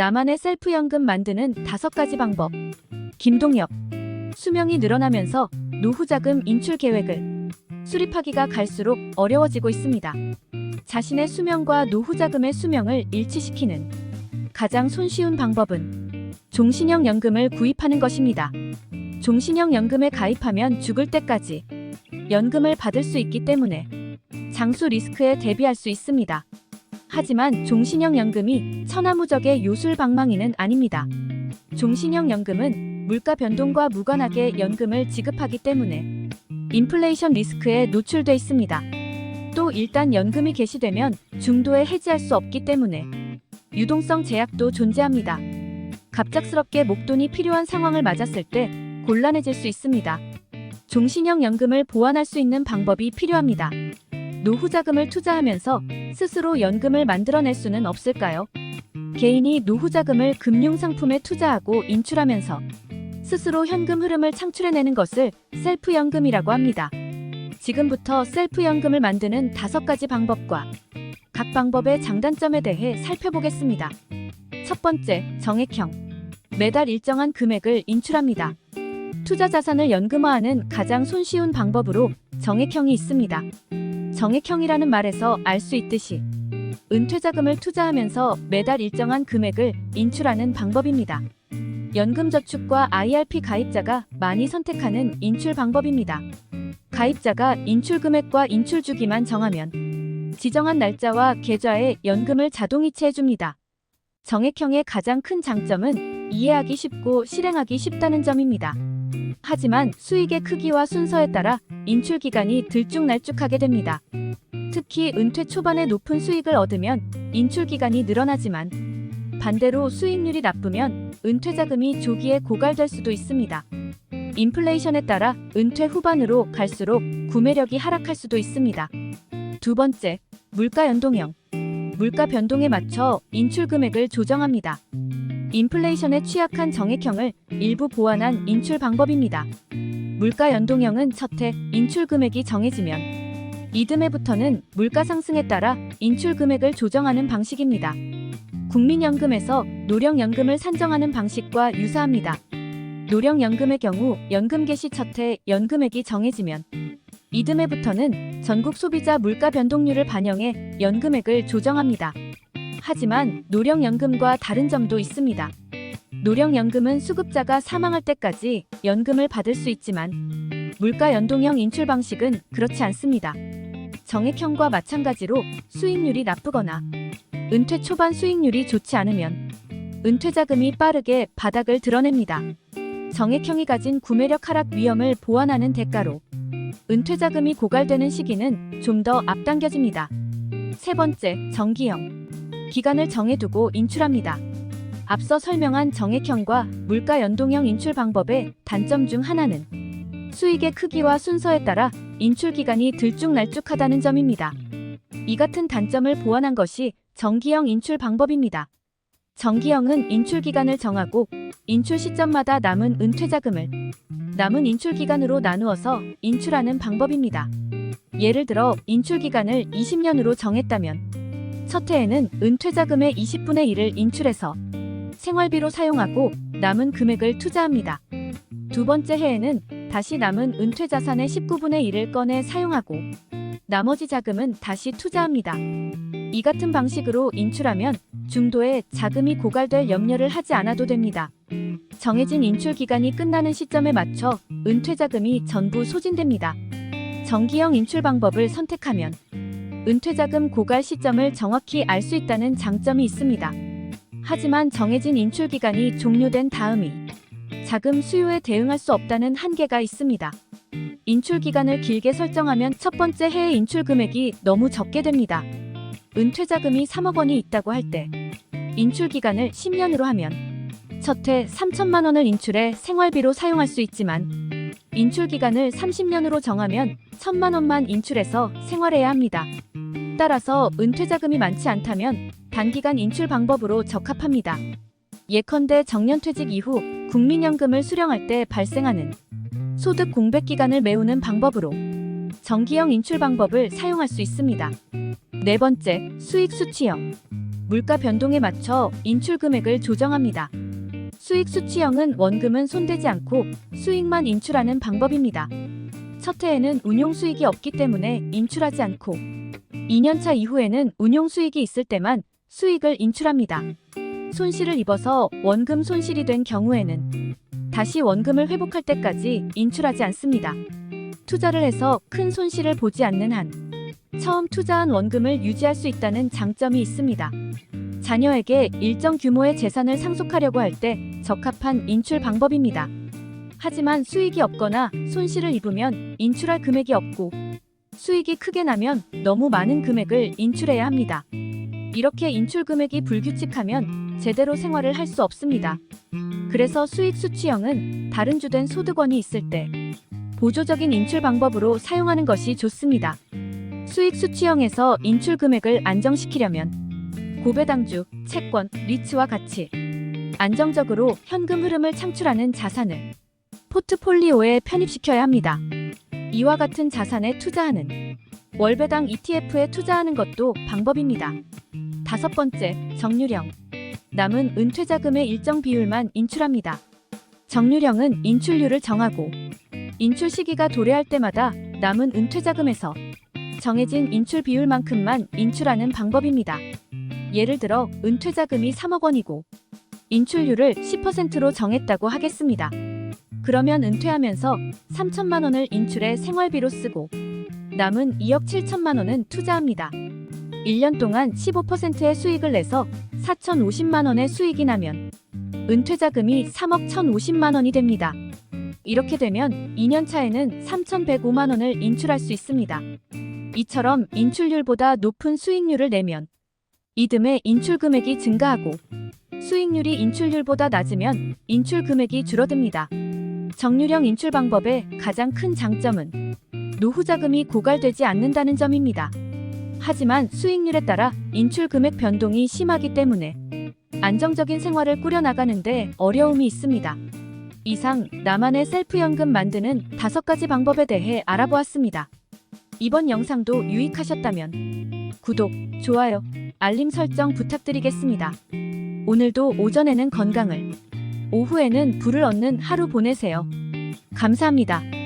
나만의 셀프연금 만드는 5가지 방법. 김동엽. 수명이 늘어나면서 노후자금 인출 계획을 수립하기가 갈수록 어려워지고 있습니다. 자신의 수명과 노후자금의 수명을 일치시키는 가장 손쉬운 방법은 종신형 연금을 구입하는 것입니다. 종신형 연금에 가입하면 죽을 때까지 연금을 받을 수 있기 때문에 장수 리스크에 대비할 수 있습니다. 하지만 종신형 연금이 천하무적의 요술방망이는 아닙니다. 종신형 연금은 물가 변동과 무관하게 연금을 지급하기 때문에 인플레이션 리스크에 노출돼 있습니다. 또 일단 연금이 개시되면 중도에 해지할 수 없기 때문에 유동성 제약도 존재합니다. 갑작스럽게 목돈이 필요한 상황을 맞았을 때 곤란해질 수 있습니다. 종신형 연금을 보완할 수 있는 방법이 필요합니다. 노후자금을 투자하면서 스스로 연금을 만들어낼 수는 없을까요? 개인이 노후자금을 금융상품에 투자하고 인출하면서 스스로 현금 흐름을 창출해내는 것을 셀프연금이라고 합니다. 지금부터 셀프연금을 만드는 5가지 방법과 각 방법의 장단점에 대해 살펴보겠습니다. 첫 번째, 정액형. 매달 일정한 금액을 인출합니다. 투자 자산을 연금화하는 가장 손쉬운 방법으로 정액형이 있습니다. 정액형이라는 말에서 알 수 있듯이 은퇴자금을 투자하면서 매달 일정한 금액을 인출하는 방법입니다. 연금저축과 IRP 가입자가 많이 선택하는 인출 방법입니다. 가입자가 인출금액과 인출주기만 정하면 지정한 날짜와 계좌에 연금을 자동 이체해줍니다. 정액형의 가장 큰 장점은 이해하기 쉽고 실행하기 쉽다는 점입니다. 하지만 수익의 크기와 순서에 따라 인출 기간이 들쭉날쭉하게 됩니다. 특히 은퇴 초반에 높은 수익을 얻으면 인출 기간이 늘어나지만 반대로 수익률이 나쁘면 은퇴 자금이 조기에 고갈될 수도 있습니다. 인플레이션에 따라 은퇴 후반으로 갈수록 구매력이 하락할 수도 있습니다. 두 번째, 물가 연동형. 물가 변동에 맞춰 인출 금액을 조정합니다. 인플레이션에 취약한 정액형을 일부 보완한 인출 방법입니다. 물가 연동형은 첫해 인출 금액이 정해지면 이듬해부터는 물가 상승에 따라 인출 금액을 조정하는 방식입니다. 국민연금에서 노령연금을 산정하는 방식과 유사합니다. 노령연금의 경우 연금 개시 첫해 연금액이 정해지면 이듬해부터는 전국 소비자 물가 변동률을 반영해 연금액을 조정합니다. 하지만 노령연금과 다른 점도 있습니다. 노령연금은 수급자가 사망할 때까지 연금을 받을 수 있지만 물가 연동형 인출 방식은 그렇지 않습니다. 정액형과 마찬가지로 수익률이 나쁘거나 은퇴 초반 수익률이 좋지 않으면 은퇴자금이 빠르게 바닥을 드러냅니다. 정액형이 가진 구매력 하락 위험을 보완하는 대가로 은퇴자금이 고갈되는 시기는 좀 더 앞당겨집니다. 세 번째, 정기형. 기간을 정해두고 인출합니다. 앞서 설명한 정액형과 물가 연동형 인출 방법의 단점 중 하나는 수익의 크기와 순서에 따라 인출 기간이 들쭉날쭉하다는 점입니다. 이 같은 단점을 보완한 것이 정기형 인출 방법입니다. 정기형은 인출 기간을 정하고 인출 시점마다 남은 은퇴자금을 남은 인출 기간으로 나누어서 인출하는 방법입니다. 예를 들어 인출 기간을 20년으로 정했다면 첫 해에는 은퇴자금의 20분의 1을 인출해서 생활비로 사용하고 남은 금액을 투자합니다. 두 번째 해에는 다시 남은 은퇴자산의 19분의 1을 꺼내 사용하고 나머지 자금은 다시 투자합니다. 이 같은 방식으로 인출하면 중도에 자금이 고갈될 염려를 하지 않아도 됩니다. 정해진 인출 기간이 끝나는 시점에 맞춰 은퇴자금이 전부 소진됩니다. 정기형 인출 방법을 선택하면 은퇴자금 고갈 시점을 정확히 알 수 있다는 장점이 있습니다. 하지만 정해진 인출 기간이 종료된 다음이 자금 수요에 대응할 수 없다는 한계가 있습니다. 인출 기간을 길게 설정하면 첫 번째 해의 인출 금액이 너무 적게 됩니다. 은퇴자금이 3억 원이 있다고 할 때 인출 기간을 10년으로 하면 첫 해 3천만 원을 인출해 생활비로 사용할 수 있지만 인출 기간을 30년으로 정하면 1천만 원만 인출해서 생활해야 합니다. 따라서 은퇴자금이 많지 않다면 단기간 인출 방법으로 적합합니다. 예컨대 정년퇴직 이후 국민연금을 수령할 때 발생하는 소득 공백 기간을 메우는 방법으로 정기형 인출 방법을 사용할 수 있습니다. 네 번째, 수익 수치형. 물가 변동에 맞춰 인출 금액을 조정합니다. 수익 수취형은 원금은 손대지 않고 수익만 인출하는 방법입니다. 첫 해에는 운용 수익이 없기 때문에 인출하지 않고 2년차 이후에는 운용 수익이 있을 때만 수익을 인출합니다. 손실을 입어서 원금 손실이 된 경우에는 다시 원금을 회복할 때까지 인출하지 않습니다. 투자를 해서 큰 손실을 보지 않는 한 처음 투자한 원금을 유지할 수 있다는 장점이 있습니다. 자녀에게 일정 규모의 재산을 상속하려고 할 때 적합한 인출 방법입니다. 하지만 수익이 없거나 손실을 입으면 인출할 금액이 없고 수익이 크게 나면 너무 많은 금액을 인출해야 합니다. 이렇게 인출 금액이 불규칙하면 제대로 생활을 할 수 없습니다. 그래서 수익 수취형은 다른 주된 소득원이 있을 때 보조적인 인출 방법으로 사용하는 것이 좋습니다. 수익 수취형에서 인출 금액을 안정시키려면 고배당주, 채권, 리츠와 같이 안정적으로 현금 흐름을 창출하는 자산을 포트폴리오에 편입시켜야 합니다. 이와 같은 자산에 투자하는 월배당 ETF에 투자하는 것도 방법입니다. 다섯 번째, 정유령. 남은 은퇴자금의 일정 비율만 인출합니다. 정유령은 인출률을 정하고 인출 시기가 도래할 때마다 남은 은퇴자금에서 정해진 인출 비율만큼만 인출하는 방법입니다. 예를 들어 은퇴자금이 3억 원이고 인출률을 10%로 정했다고 하겠습니다. 그러면 은퇴하면서 3천만 원을 인출해 생활비로 쓰고 남은 2억 7천만 원은 투자합니다. 1년 동안 15%의 수익을 내서 4,050만 원의 수익이 나면 은퇴자금이 3억 1,050만 원이 됩니다. 이렇게 되면 2년 차에는 3,105만 원을 인출할 수 있습니다. 이처럼 인출률보다 높은 수익률을 내면 이듬해 인출 금액이 증가하고 수익률이 인출률보다 낮으면 인출 금액이 줄어듭니다. 정유령 인출 방법의 가장 큰 장점은 노후 자금이 고갈되지 않는다는 점입니다. 하지만 수익률에 따라 인출 금액 변동이 심하기 때문에 안정적인 생활을 꾸려나가는데 어려움이 있습니다. 이상 나만의 셀프연금 만드는 5가지 방법에 대해 알아보았습니다. 이번 영상도 유익하셨다면 구독, 좋아요, 알림 설정 부탁드리겠습니다. 오늘도 오전에는 건강을, 오후에는 부를 얻는 하루 보내세요. 감사합니다.